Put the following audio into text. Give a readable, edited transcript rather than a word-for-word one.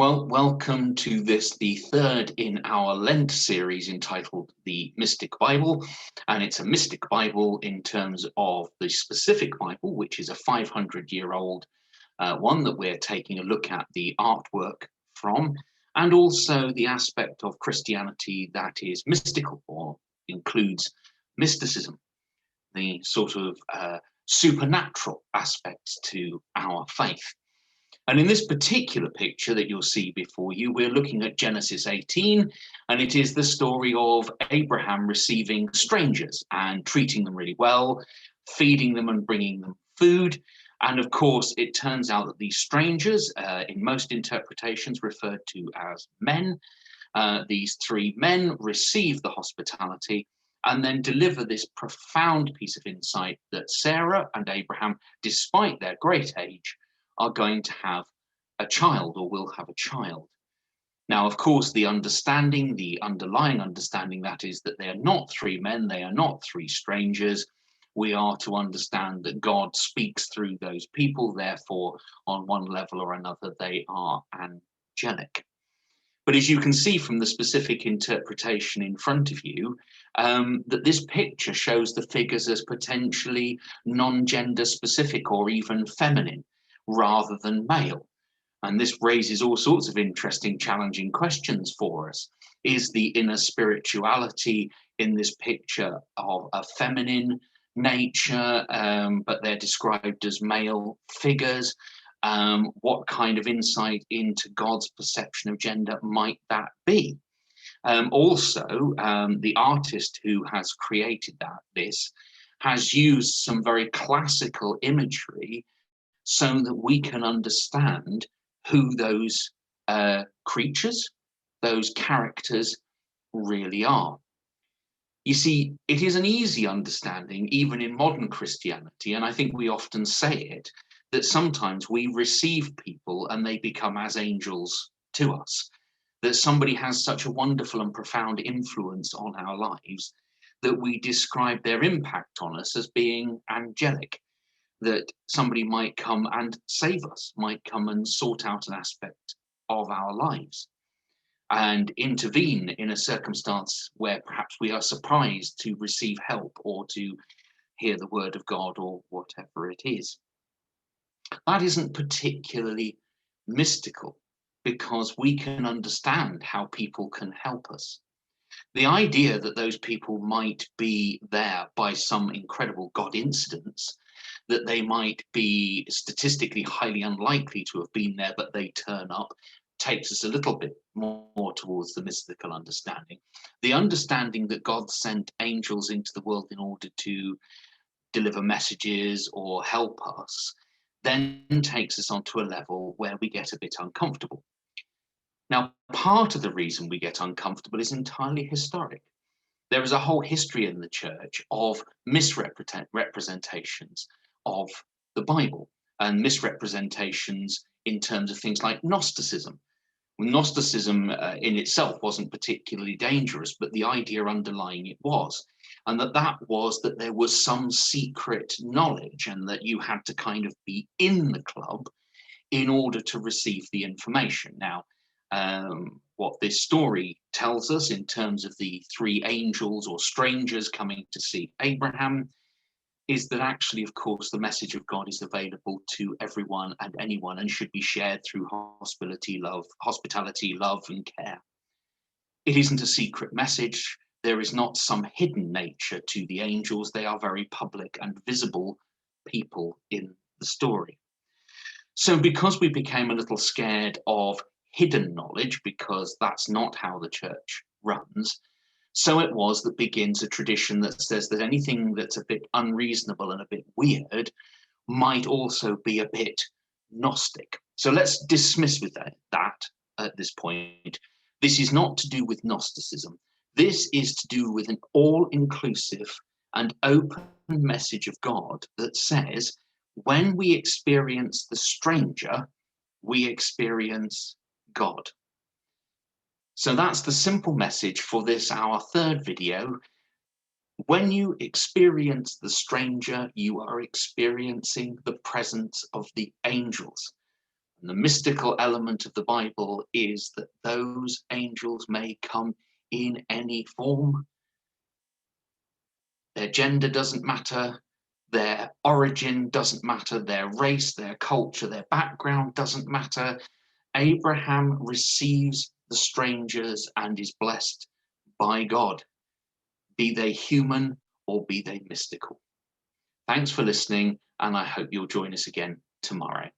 Well, welcome to this, the third in our Lent series entitled The Mystic Bible. And it's a Mystic Bible in terms of the specific Bible, which is a 500-year-old one that we're taking a look at the artwork from, and also the aspect of Christianity that is mystical or includes mysticism, the sort of supernatural aspects to our faith. And in this particular picture that you'll see before you, we're looking at Genesis 18, and it is the story of Abraham receiving strangers and treating them really well, feeding them and bringing them food. And of course, it turns out that these strangers, in most interpretations referred to as men, these three men receive the hospitality and then deliver this profound piece of insight that Sarah and Abraham, despite their great age, are going to have a child or will have a child. Now, of course, the underlying understanding that is that they are not three men, they are not three strangers. We are to understand that God speaks through those people, therefore, on one level or another, they are angelic. But as you can see from the specific interpretation in front of you, that this picture shows the figures as potentially non-gender specific or even feminine, rather than male. And this raises all sorts of interesting, challenging questions for us. Is the inner spirituality in this picture of a feminine nature, but they're described as male figures? What kind of insight into God's perception of gender might that be? Also, the artist who has created this has used some very classical imagery so that we can understand who those creatures, those characters really are. You see, it is an easy understanding, even in modern Christianity, and I think we often say it, that sometimes we receive people and they become as angels to us, that somebody has such a wonderful and profound influence on our lives that we describe their impact on us as being angelic. That somebody might come and save us, might come and sort out an aspect of our lives and intervene in a circumstance where perhaps we are surprised to receive help or to hear the word of God or whatever it is. That isn't particularly mystical because we can understand how people can help us. The idea that those people might be there by some incredible God incidence, that they might be statistically highly unlikely to have been there, but they turn up, takes us a little bit more towards the mystical understanding. The understanding that God sent angels into the world in order to deliver messages or help us then takes us onto a level where we get a bit uncomfortable. Now, part of the reason we get uncomfortable is entirely historic. There is a whole history in the church of misrepresentations of the Bible and misrepresentations in terms of things like Gnosticism. Gnosticism in itself wasn't particularly dangerous, but the idea underlying it was. And that was that there was some secret knowledge and that you had to kind of be in the club in order to receive the information. Now, what this story tells us in terms of the three angels or strangers coming to see Abraham is that actually, of course, the message of God is available to everyone and anyone and should be shared through hospitality, love, and care. It isn't a secret message. There is not some hidden nature to the angels. They are very public and visible people in the story. So because we became a little scared of hidden knowledge, because that's not how the church runs, so it was that begins a tradition that says that anything that's a bit unreasonable and a bit weird might also be a bit Gnostic. So let's dismiss with that at this point. This is not to do with Gnosticism. This is to do with an all-inclusive and open message of God that says, when we experience the stranger, we experience God. So that's the simple message for this, our third video. When you experience the stranger, you are experiencing the presence of the angels. And the mystical element of the Bible is that those angels may come in any form. Their gender doesn't matter, their origin doesn't matter, their race, their culture, their background doesn't matter. Abraham receives the strangers and is blessed by God, be they human or be they mystical. Thanks for listening, and I hope you'll join us again tomorrow.